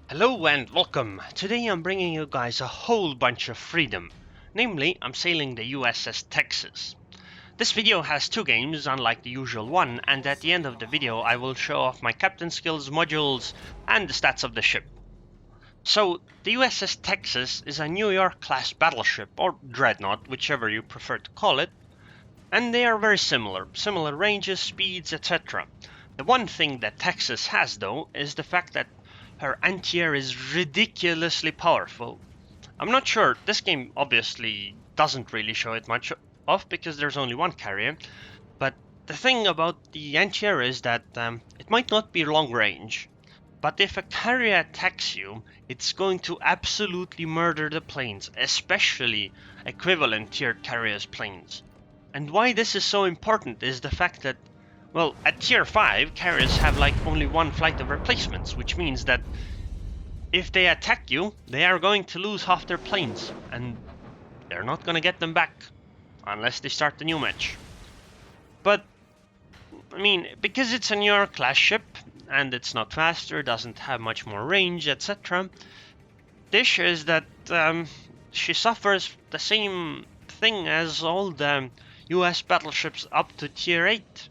Hello and welcome! Today I'm bringing you guys a whole bunch of freedom. Namely, I'm sailing the USS Texas. This video has two games, unlike the usual one, and at the end of the video I will show off my captain skills, modules, and the stats of the ship. So, the USS Texas is a New York-class battleship, or dreadnought, whichever you prefer to call it, and they are very similar ranges, speeds, etc. The one thing that Texas has, though, is the fact that her anti-air is ridiculously powerful. I'm not sure, this game obviously doesn't really show it much of because there's only one carrier, but the thing about the anti-air is that it might not be long range, but if a carrier attacks you, it's going to absolutely murder the planes, especially equivalent tiered carriers planes. And why this is so important is the fact that, well, at tier 5, carriers have like only one flight of replacements, which means that if they attack you, they are going to lose half their planes, and they're not going to get them back, unless they start a new match. But, I mean, because it's a New York class ship, and it's not faster, doesn't have much more range, etc., the issue is that she suffers the same thing as all the US battleships up to tier 8.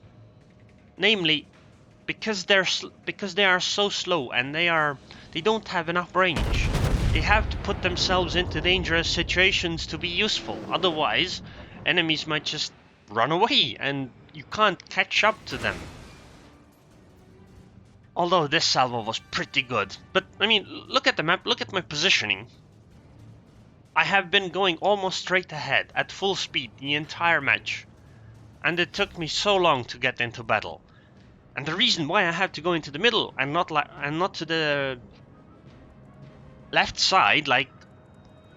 Namely, because they are so slow and they don't have enough range. They have to put themselves into dangerous situations to be useful. Otherwise, enemies might just run away and you can't catch up to them. Although this salvo was pretty good. But, I mean, look at the map, look at my positioning. I have been going almost straight ahead at full speed the entire match, and it took me so long to get into battle. And the reason why I have to go into the middle and not to the left side like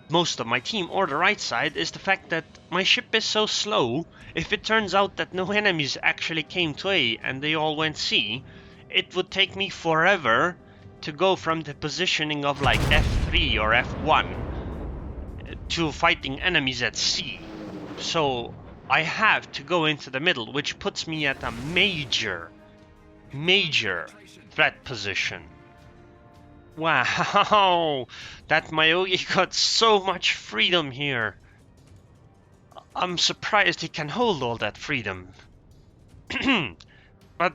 most of my team, or the right side, is the fact that my ship is so slow. If it turns out that no enemies actually came to A and they all went C, it would take me forever to go from the positioning of like F3 or F1 to fighting enemies at C. So I have to go into the middle, which puts me at a major threat position. Wow, that Mayogi got so much freedom here. I'm surprised he can hold all that freedom. But,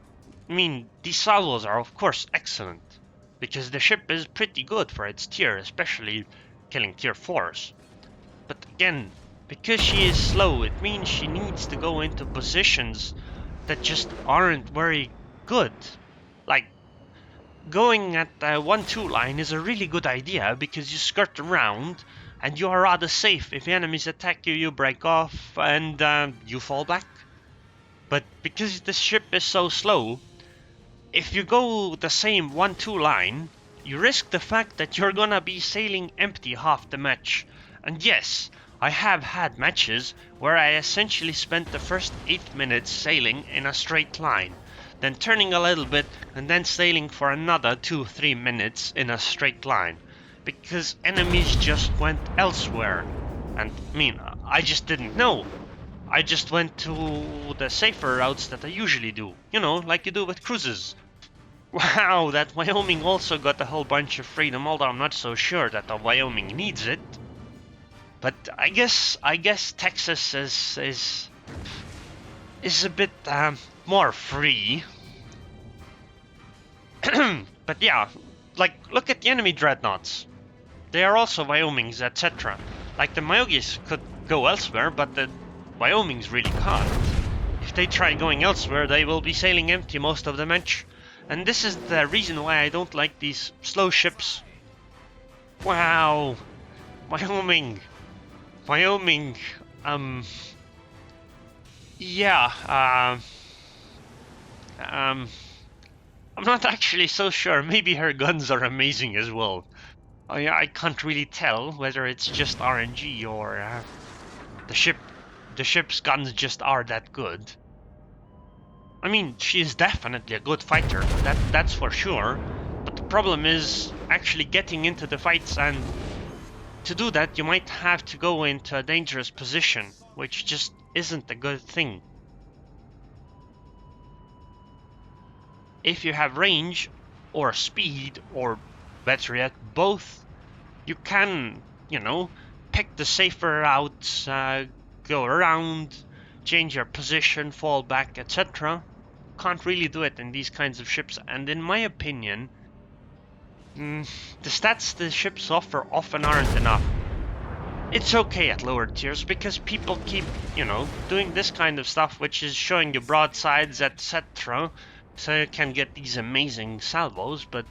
I mean, these salvos are of course excellent, because the ship is pretty good for its tier, especially killing tier 4s. But again, because she is slow, it means she needs to go into positions that just aren't very good. Like, going at the 1-2 line is a really good idea because you skirt around and you are rather safe. If enemies attack you, you break off and you fall back. But because the ship is so slow, if you go the same 1-2 line, you risk the fact that you're gonna be sailing empty half the match. And yes, I have had matches where I essentially spent the first 8 minutes sailing in a straight line, then turning a little bit and then sailing for another 2-3 minutes in a straight line, because enemies just went elsewhere. And I mean, I just didn't know. I just went to the safer routes that I usually do, you know, like you do with cruises. Wow, that Wyoming also got a whole bunch of freedom, although I'm not so sure that the Wyoming needs it. But I guess Texas is a bit more free. But yeah, like, look at the enemy dreadnoughts. They are also Wyomings, etc. Like, the Mayogis could go elsewhere, but the Wyomings really can't. If they try going elsewhere, they will be sailing empty most of the match. And this is the reason why I don't like these slow ships. Wow, Wyoming, yeah, I'm not actually so sure. Maybe her guns are amazing as well. I can't really tell whether it's just RNG or the ship's guns just are that good. I mean, she is definitely a good fighter, that's for sure. But the problem is actually getting into the fights, and to do that you might have to go into a dangerous position, which just isn't a good thing. If you have range or speed or Better yet, both. You can, you know, pick the safer routes, go around, change your position, fall back, etc. Can't really do it in these kinds of ships, and in my opinion, the stats the ships offer often aren't enough. It's okay at lower tiers because people keep, you know, doing this kind of stuff, which is showing you broadsides, etc. So you can get these amazing salvos, but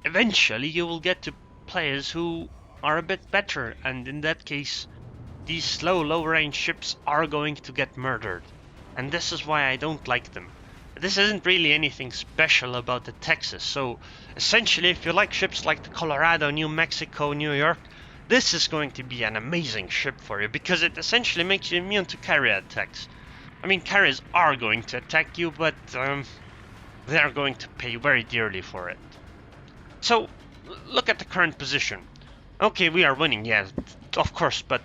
eventually you will get to players who are a bit better, and in that case, these slow, low-range ships are going to get murdered. And this is why I don't like them. This isn't really anything special about the Texas, so essentially if you like ships like the Colorado, New Mexico, New York, this is going to be an amazing ship for you, because it essentially makes you immune to carrier attacks. I mean, carriers are going to attack you, but they're going to pay very dearly for it. So, look at the current position. Okay, we are winning, yeah, of course, but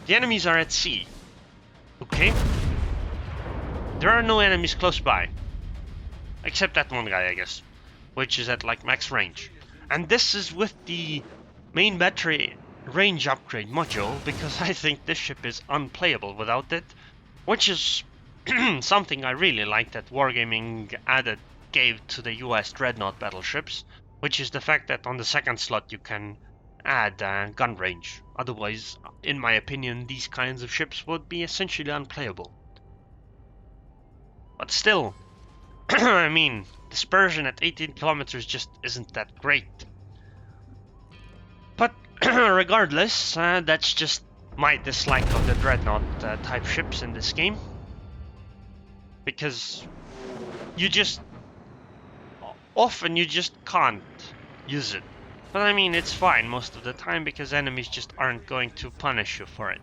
the enemies are at sea. Okay? There are no enemies close by. Except that one guy, I guess, which is at like max range. And this is with the main battery range upgrade module, because I think this ship is unplayable without it, which is something I really like that Wargaming gave to the US dreadnought battleships, which is the fact that on the second slot you can add gun range. Otherwise, in my opinion, these kinds of ships would be essentially unplayable. But still, I mean, dispersion at 18 kilometers just isn't that great. But regardless, that's just my dislike of the dreadnought type ships in this game. Because often you just can't use it. But I mean, it's fine most of the time because enemies just aren't going to punish you for it.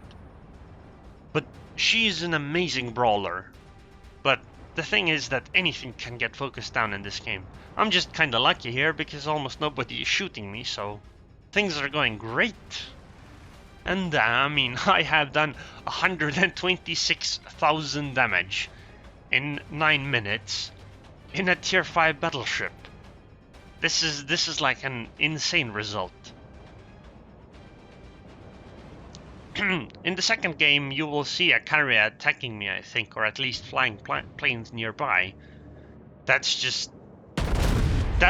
But she's an amazing brawler. But the thing is that anything can get focused down in this game. I'm just kinda lucky here because almost nobody is shooting me, so things are going great. And I mean, I have done 126,000 damage in 9 minutes in a tier 5 battleship. This is like an insane result. In the second game, you will see a carrier attacking me, I think, or at least flying planes nearby. That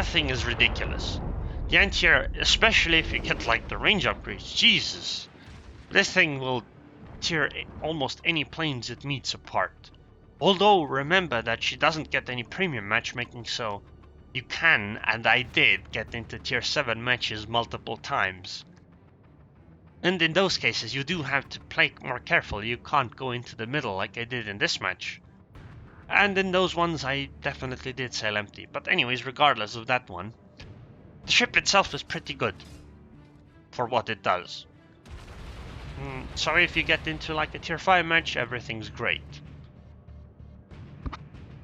thing is ridiculous. The anti-air, especially if you get like the range upgrades, Jesus. This thing will tear almost any planes it meets apart. Although, remember that she doesn't get any premium matchmaking, so you can, and I did, get into tier 7 matches multiple times. And in those cases, you do have to play more careful. You can't go into the middle like I did in this match. And in those ones, I definitely did sail empty. But anyways, regardless of that one, the ship itself is pretty good for what it does. So if you get into like a tier 5 match, everything's great.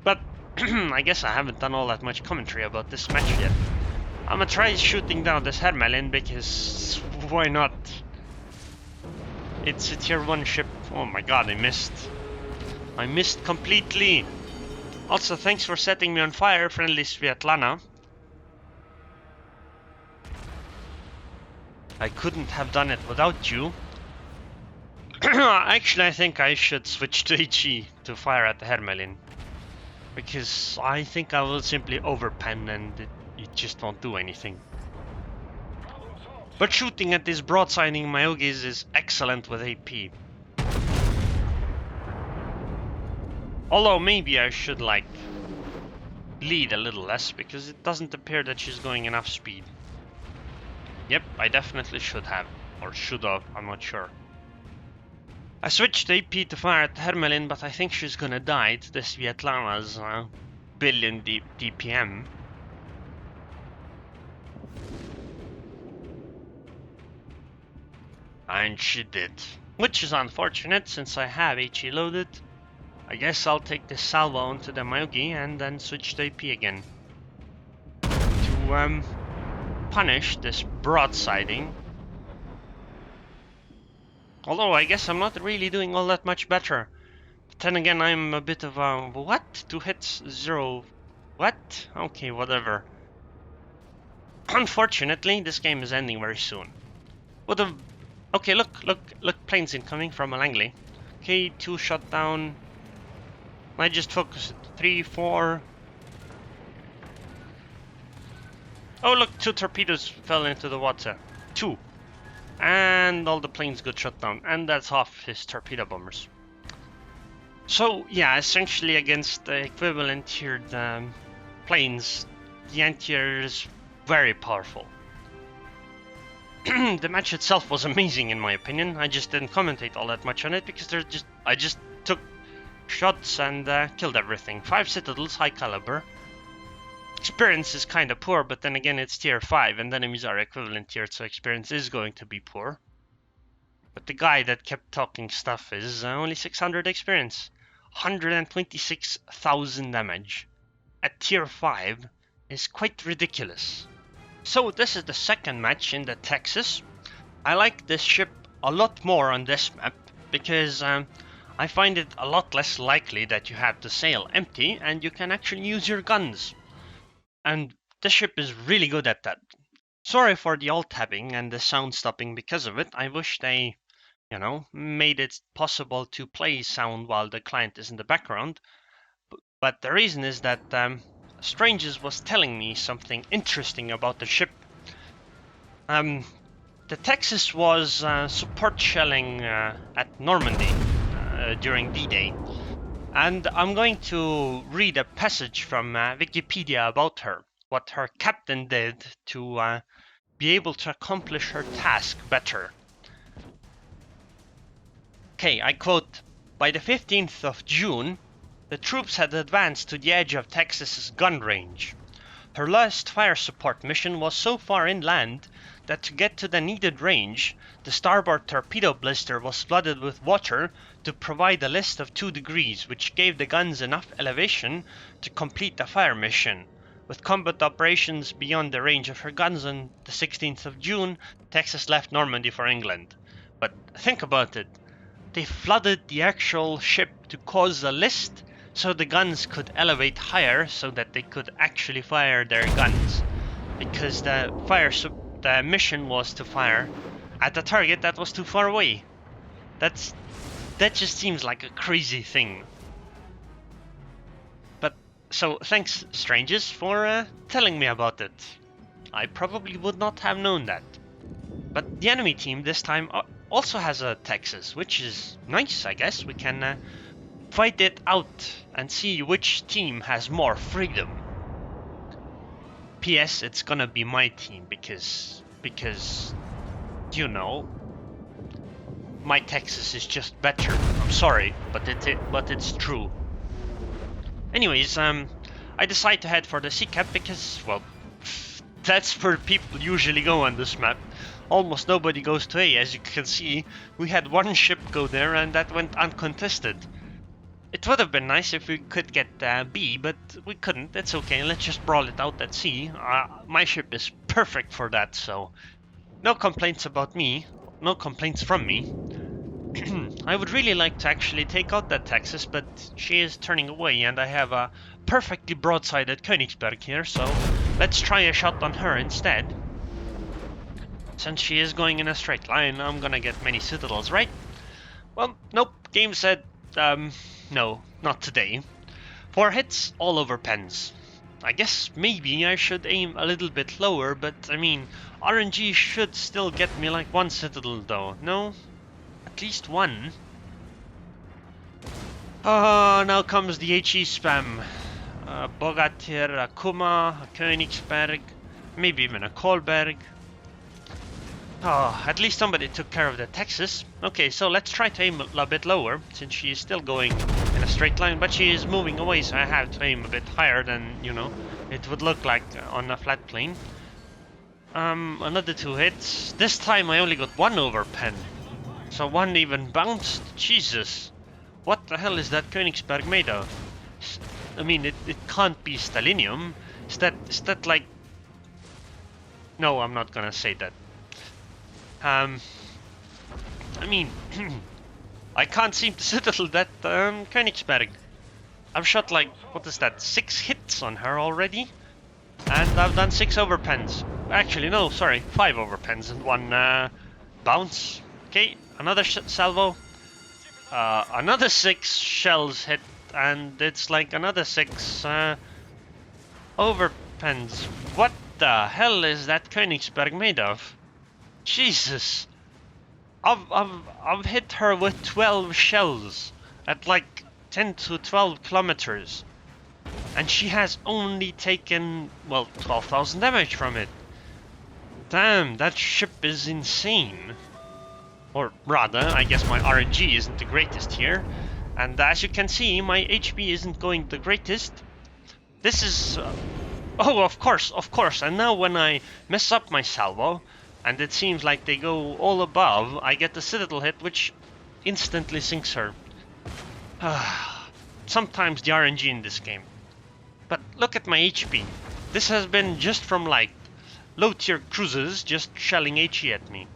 But I guess I haven't done all that much commentary about this match yet. I'm gonna try shooting down this Hermelin because why not? It's a tier 1 ship. Oh my god, I missed. I missed completely. Also, thanks for setting me on fire, friendly Svetlana. I couldn't have done it without you. Actually, I think I should switch to HE to fire at the Hermelin. Because I think I will simply overpen and it just won't do anything. But shooting at these broadsiding Myogis is excellent with AP. Although maybe I should like lead a little less because it doesn't appear that she's going enough speed. Yep, I definitely should have. Or should have, I'm not sure. I switched AP to fire at Hermelin, but I think she's gonna die to the Svetlana's billion DPM. And she did. Which is unfortunate since I have HE loaded. I guess I'll take this salvo onto the Myogi and then switch to AP again. To punish this broadsiding. Although I guess I'm not really doing all that much better. But then again, I'm a bit of a... What? 2 hits, 0... What? Okay, whatever. Unfortunately, this game is ending very soon. Would have... Okay, look, planes incoming from Langley. Okay, 2 shot down. I just focused. 3, 4... Oh look, 2 torpedoes fell into the water. 2. And all the planes got shot down. And that's half his torpedo bombers. So yeah, essentially against the equivalent tiered planes, the anti-air is very powerful. The match itself was amazing in my opinion. I just didn't commentate all that much on it because I just took shots and killed everything. 5 citadels, high caliber. Experience is kind of poor, but then again it's tier 5 and the enemies are equivalent tier, so experience is going to be poor. But the guy that kept talking stuff is only 600 experience. 126,000 damage at tier 5 is quite ridiculous. So this is the second match in the Texas. I like this ship a lot more on this map because I find it a lot less likely that you have to sail empty and you can actually use your guns. And this ship is really good at that. Sorry for the alt-tabbing and the sound stopping because of it. I wish they, you know, made it possible to play sound while the client is in the background. But the reason is that Stranges was telling me something interesting about the ship. The Texas was support shelling at Normandy during D-Day. And I'm going to read a passage from Wikipedia about her. What her captain did to be able to accomplish her task better. Okay, I quote, "By the 15th of June, the troops had advanced to the edge of Texas's gun range. Her last fire support mission was so far inland that to get to the needed range, the starboard torpedo blister was flooded with water to provide a list of 2 degrees, which gave the guns enough elevation to complete the fire mission. With combat operations beyond the range of her guns on the 16th of June, Texas left Normandy for England." But think about it. They flooded the actual ship to cause a list so the guns could elevate higher so that they could actually fire their guns. Because the mission was to fire at a target that was too far away. That just seems like a crazy thing. But so thanks Stranges for telling me about it. I probably would not have known that. But the enemy team this time also has a Texas, which is nice, I guess. We can fight it out and see which team has more freedom. P.S. It's gonna be my team because you know, my Texas is just better. I'm sorry, but it's true. Anyways, I decided to head for the sea cap because, well, that's where people usually go on this map. Almost nobody goes to A. As you can see, we had 1 ship go there and that went uncontested. It would have been nice if we could get B, but we couldn't. It's okay, let's just brawl it out at sea. My ship is perfect for that, so no complaints about me. No complaints from me. I would really like to actually take out that Texas, but she is turning away and I have a perfectly broadsided Königsberg here, so let's try a shot on her instead. Since she is going in a straight line, I'm gonna get many citadels, right? Well, nope, game said, no, not today. 4 hits, all over pens. I guess maybe I should aim a little bit lower, but I mean, RNG should still get me like 1 citadel though, no? At least 1. Oh, now comes the HE spam. Bogatyr, a Kuma, a Königsberg, maybe even a Kolberg. Oh, at least somebody took care of the Texas. Okay, so let's try to aim a bit lower, since she is still going in a straight line, but she is moving away, so I have to aim a bit higher than, you know, it would look like on a flat plane. Another 2 hits. This time I only got 1 over pen. So 1 even bounced. Jesus. What the hell is that Königsberg made of? I mean, it can't be stellinium. Is that like... No, I'm not gonna say that. I mean, I can't seem to settle that Königsberg. I've shot like, what is that, 6 hits on her already? And I've done 6 overpens. Actually, no, sorry, 5 overpens and 1 bounce. Okay, another salvo. Another 6 shells hit, and it's like another 6 overpens. What the hell is that Königsberg made of? Jesus! I've hit her with 12 shells at like 10 to 12 kilometers. And she has only taken, well, 12,000 damage from it. Damn, that ship is insane. Or rather, I guess my RNG isn't the greatest here. And as you can see, my HP isn't going the greatest. This is... oh, of course. And now when I mess up my salvo, and it seems like they go all above, I get the Citadel hit, which instantly sinks her. Sometimes the RNG in this game. But look at my HP. This has been just from like low tier cruisers just shelling HE at me.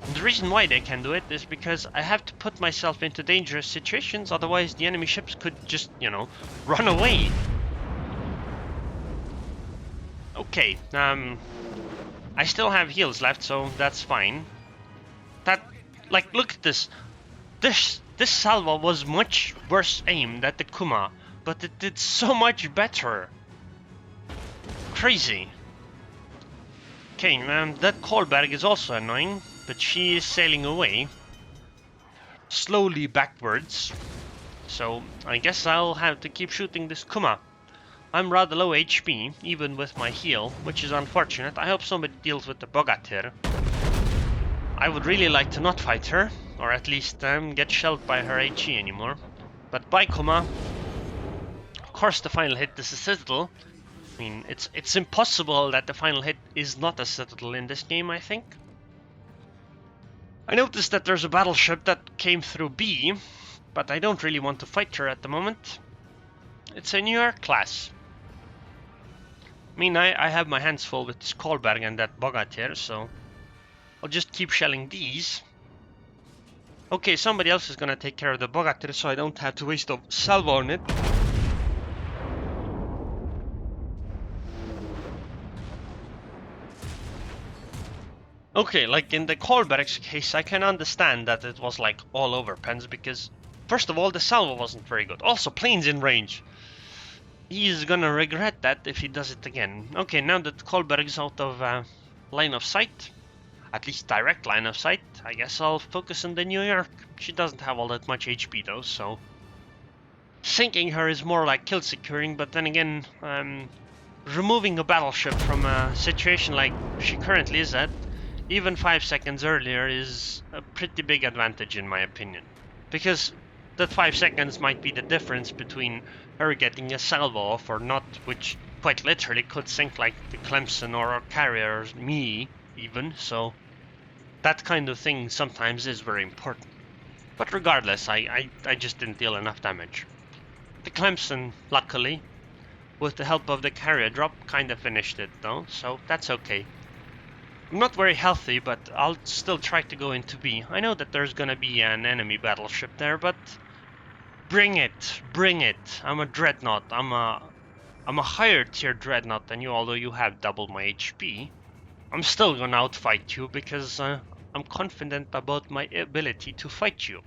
And the reason why they can do it is because I have to put myself into dangerous situations, otherwise the enemy ships could just, you know, run away. Okay, I still have heals left, so that's fine. That, like, look at this. This salvo was much worse aimed at the Kuma, but it did so much better. Crazy. Okay, that Kolberg is also annoying, but she is sailing away. Slowly backwards. So, I guess I'll have to keep shooting this Kuma. I'm rather low HP, even with my heal, which is unfortunate. I hope somebody deals with the Bogatyr. I would really like to not fight her, or at least get shelled by her HE anymore. But bye, Kuma. Of course the final hit is a Citadel. I mean, it's impossible that the final hit is not a Citadel in this game, I think. I noticed that there's a battleship that came through B, but I don't really want to fight her at the moment. It's a newer class. I mean, I have my hands full with Kolberg and that Bogatyr, so I'll just keep shelling these. Okay, somebody else is gonna take care of the Bogatyr, so I don't have to waste a salvo on it. Okay, like in the Kolberg's case, I can understand that it was like all over pens, because first of all, the salvo wasn't very good. Also, planes in range. He's gonna regret that if he does it again. Okay, now that Kolberg's out of line of sight, at least direct line of sight, I guess I'll focus on the New York. She doesn't have all that much HP though, so sinking her is more like kill securing, but then again, removing a battleship from a situation like she currently is at, even 5 seconds earlier, is a pretty big advantage in my opinion. Because that 5 seconds might be the difference between her getting a salvo off or not, which quite literally could sink like the Clemson or a carrier, or me even, so that kind of thing sometimes is very important. But regardless, I just didn't deal enough damage. The Clemson, luckily, with the help of the carrier drop, kinda finished it though, so that's okay. I'm not very healthy, but I'll still try to go into B. I know that there's gonna be an enemy battleship there, but bring it, bring it. I'm a dreadnought. I'm a higher tier dreadnought than you, although you have double my HP. I'm still gonna outfight you because I'm confident about my ability to fight you.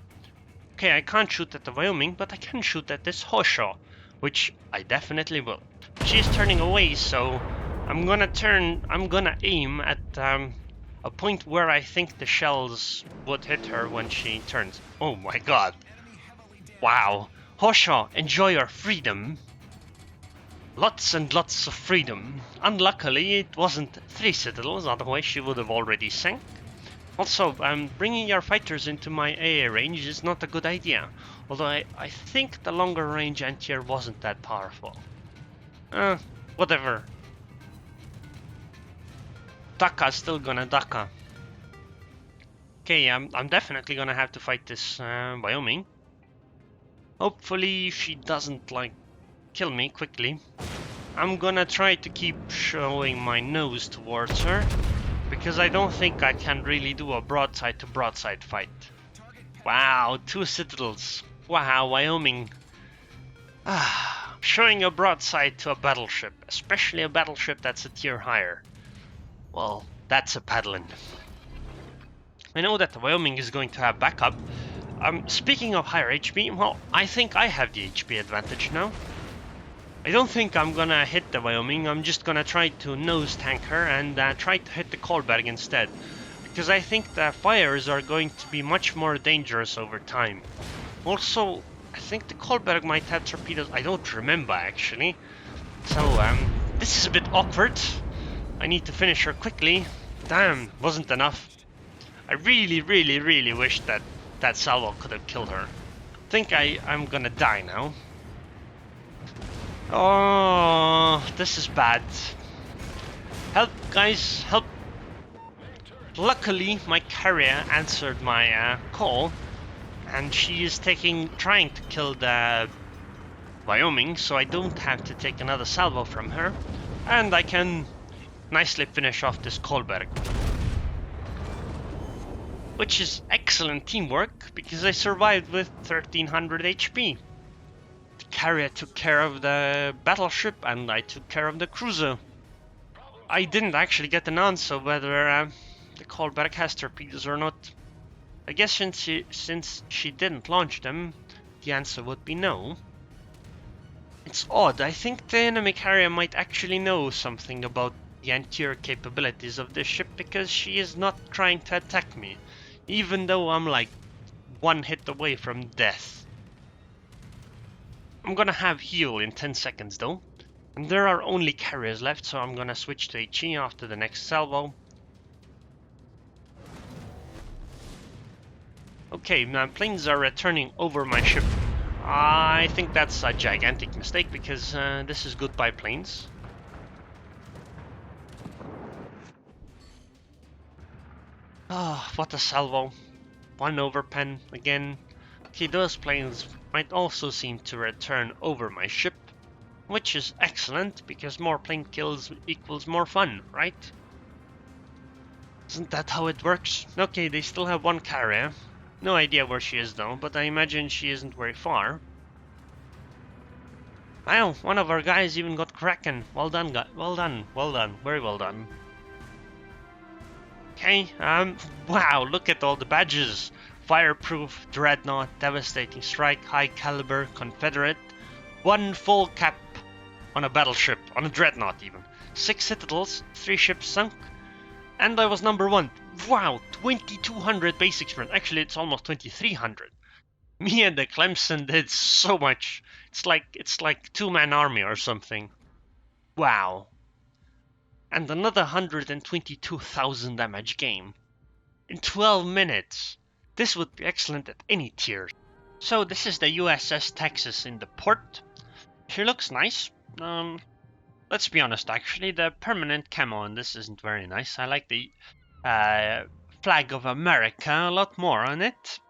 Okay, I can't shoot at the Wyoming, but I can shoot at this Hosho, which I definitely will. She's turning away, so I'm gonna aim at a point where I think the shells would hit her when she turns. Oh my god. Wow. Hosho, enjoy your freedom. Lots and lots of freedom. Unluckily, it wasn't 3 Citadels, otherwise she would have already sank. Also, bringing your fighters into my AA range is not a good idea, although I think the longer range anti-air wasn't that powerful. Whatever. Daka's still gonna Daka. Okay, I'm definitely gonna have to fight this Wyoming. Hopefully she doesn't like kill me quickly. I'm gonna try to keep showing my nose towards her, because I don't think I can really do a broadside to broadside fight. Wow, 2 Citadels. Wow, Wyoming. Showing a broadside to a battleship, especially a battleship that's a tier higher. Well, that's a paddling. I know that the Wyoming is going to have backup. Speaking of higher HP, well, I think I have the HP advantage now. I don't think I'm gonna hit the Wyoming. I'm just gonna try to nose tank her and try to hit the Kolberg instead. Because I think the fires are going to be much more dangerous over time. Also, I think the Kolberg might have torpedoes. I don't remember actually. So, this is a bit awkward. I need to finish her quickly. Damn, wasn't enough. I really wish that that salvo could have killed her. I think I'm gonna die now. Oh, this is bad. Help, guys, help. Luckily, my carrier answered my call, and she is trying to kill the Wyoming, so I don't have to take another salvo from her, and I can nicely finish off this Kolberg. Which is excellent teamwork, because I survived with 1300 HP. The carrier took care of the battleship, and I took care of the cruiser. I didn't actually get an answer whether the Kolberg has torpedoes or not. I guess since she didn't launch them, the answer would be no. It's odd. I think the enemy carrier might actually know something about the anti-air capabilities of this ship, because she is not trying to attack me, even though I'm like one hit away from death. I'm gonna have heal in 10 seconds though, and there are only carriers left, so I'm gonna switch to HE after the next salvo. Okay, now planes are returning over my ship. I think that's a gigantic mistake, because this is goodbye planes. Ah, oh, what a salvo. 1 over pen again. Okay, those planes might also seem to return over my ship, which is excellent, because more plane kills equals more fun, right? Isn't that how it works? Okay, they still have one carrier. No idea where she is though, but I imagine she isn't very far. Wow, one of our guys even got Kraken. Well done, guy. Well done, very well done. Okay, wow, look at all the badges. Fireproof, Dreadnought, Devastating Strike, High Caliber, Confederate. 1 full cap on a battleship, on a Dreadnought even. 6 citadels, 3 ships sunk, and I was number 1. Wow, 2200 basic sprint. Actually, it's almost 2300. Me and the Clemson did so much. It's like 2-man army or something. Wow. And another 122,000 damage game. In 12 minutes. This would be excellent at any tier. So this is the USS Texas in the port. She looks nice. Let's be honest, actually, the permanent camo on this isn't very nice. I like the flag of America a lot more on it.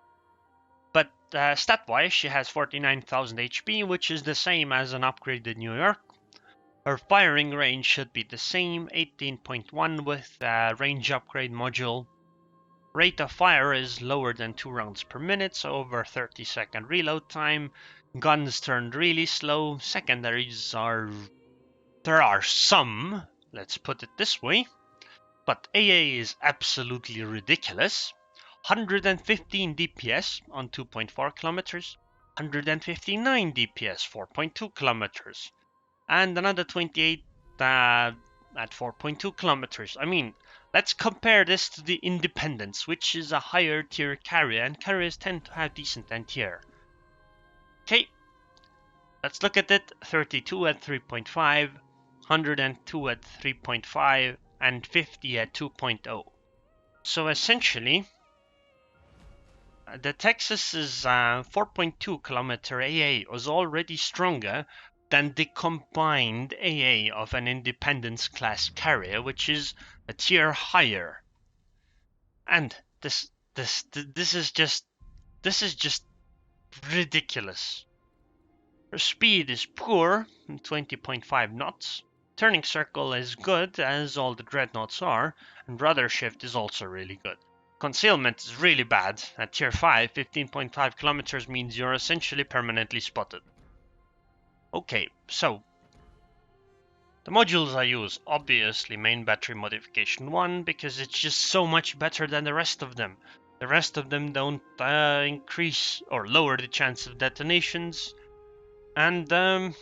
But stat-wise, she has 49,000 HP, which is the same as an upgraded New York. Her firing range should be the same, 18.1 with range upgrade module. Rate of fire is lower than 2 rounds per minute, so over 30-second reload time. Guns turned really slow. Secondaries are... there are some, let's put it this way. But AA is absolutely ridiculous. 115 DPS on 2.4 kilometers. 159 DPS, 4.2 kilometers. And another 28 at 4.2 kilometers. I mean, let's compare this to the Independence, which is a higher tier carrier, and carriers tend to have decent anti-air. Okay, let's look at it. 32 at 3.5, 102 at 3.5, and 50 at 2.0. So essentially, the Texas's 4.2 kilometer AA was already stronger than the combined AA of an Independence class carrier, which is a tier higher. And this is just ridiculous. Her speed is poor, 20.5 knots. Turning circle is good, as all the dreadnoughts are, and rudder shift is also really good. Concealment is really bad. At tier 5, 15.5 kilometers means you're essentially permanently spotted. Okay, so The modules I use, obviously main battery modification 1, because it's just so much better than the rest of them. The rest of them don't increase or lower the chance of detonations, and I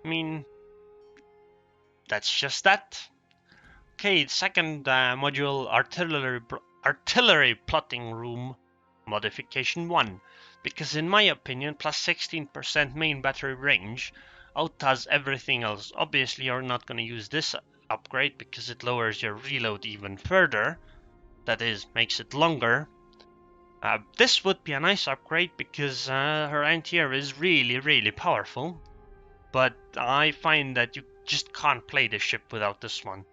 mean, that's just that. Okay, second module, artillery plotting room modification 1, because in my opinion, plus 16% main battery range outdoes everything else. Obviously, you're not going to use this upgrade because it lowers your reload even further. That is, makes it longer. This would be a nice upgrade because her anti-air is really powerful, but I find that you just can't play the ship without this one.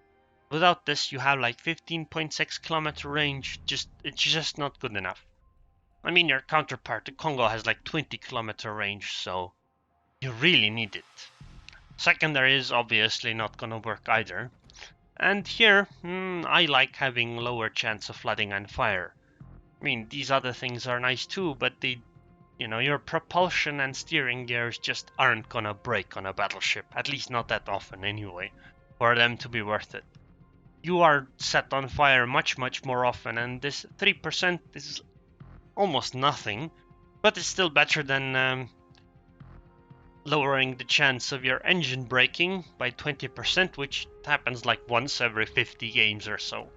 Without this, you have like 15.6 kilometer range. It's just not good enough. I mean, your counterpart, the Congo, has like 20 kilometer range, so you really need it. Secondary is obviously not gonna work either. And here, I like having lower chance of flooding and fire. I mean, these other things are nice too, but your propulsion and steering gears just aren't gonna break on a battleship. At least not that often anyway, for them to be worth it. You are set on fire much more often, and this 3% is almost nothing, but it's still better than lowering the chance of your engine breaking by 20%, which happens like once every 50 games or so.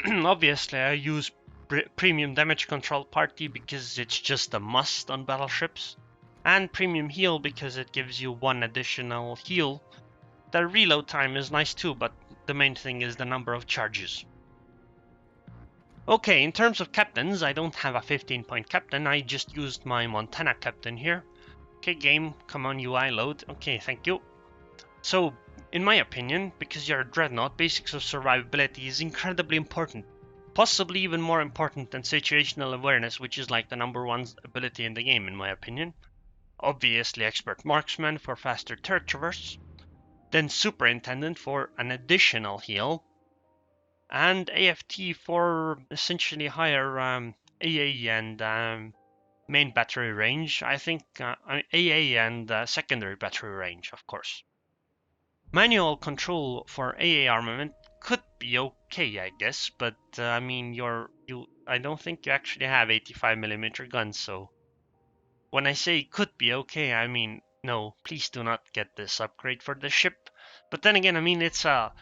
Obviously, I use Premium Damage Control Party because it's just a must on battleships, and Premium Heal because it gives you 1 additional heal. The reload time is nice too, but the main thing is the number of charges. Okay, in terms of captains, I don't have a 15-point captain, I just used my Montana captain here. Okay, game, come on UI load. Okay, thank you. So, in my opinion, because you're a dreadnought, basics of survivability is incredibly important. Possibly even more important than situational awareness, which is like the #1 ability in the game, in my opinion. Obviously, expert marksman for faster turret traverse. Then superintendent for an additional heal. And AFT for essentially higher AA and main battery range. I think AA and secondary battery range, of course. Manual control for AA armament could be okay, I guess, but I mean, I don't think you actually have 85mm guns, so when I say could be okay, I mean, no, please do not get this upgrade for the ship. But then again, I mean, it's a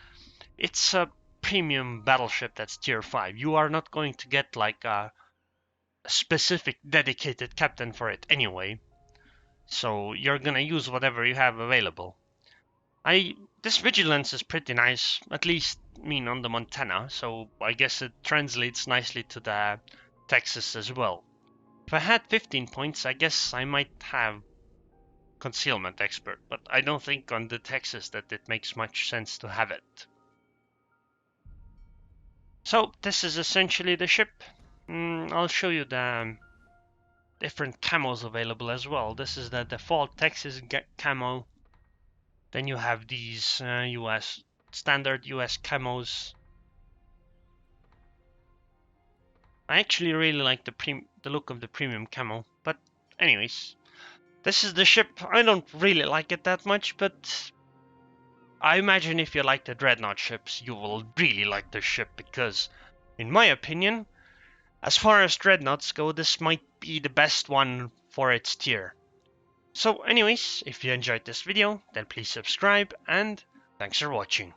premium battleship that's tier 5. You are not going to get like a specific dedicated captain for it anyway, so you're gonna use whatever you have available. This vigilance is pretty nice, at least on the Montana, so I guess it translates nicely to the Texas as well. If I had 15 points, I guess I might have concealment expert, but I don't think on the Texas that it makes much sense to have it. So this is essentially the ship. I'll show you the different camos available as well. This is the default Texas camo. Then you have these standard US camos. I actually really like the look of the premium camo, but anyways, this is the ship. I don't really like it that much, but I imagine if you like the dreadnought ships, you will really like this ship because, in my opinion, as far as dreadnoughts go, this might be the best one for its tier. So anyways, if you enjoyed this video, then please subscribe and thanks for watching.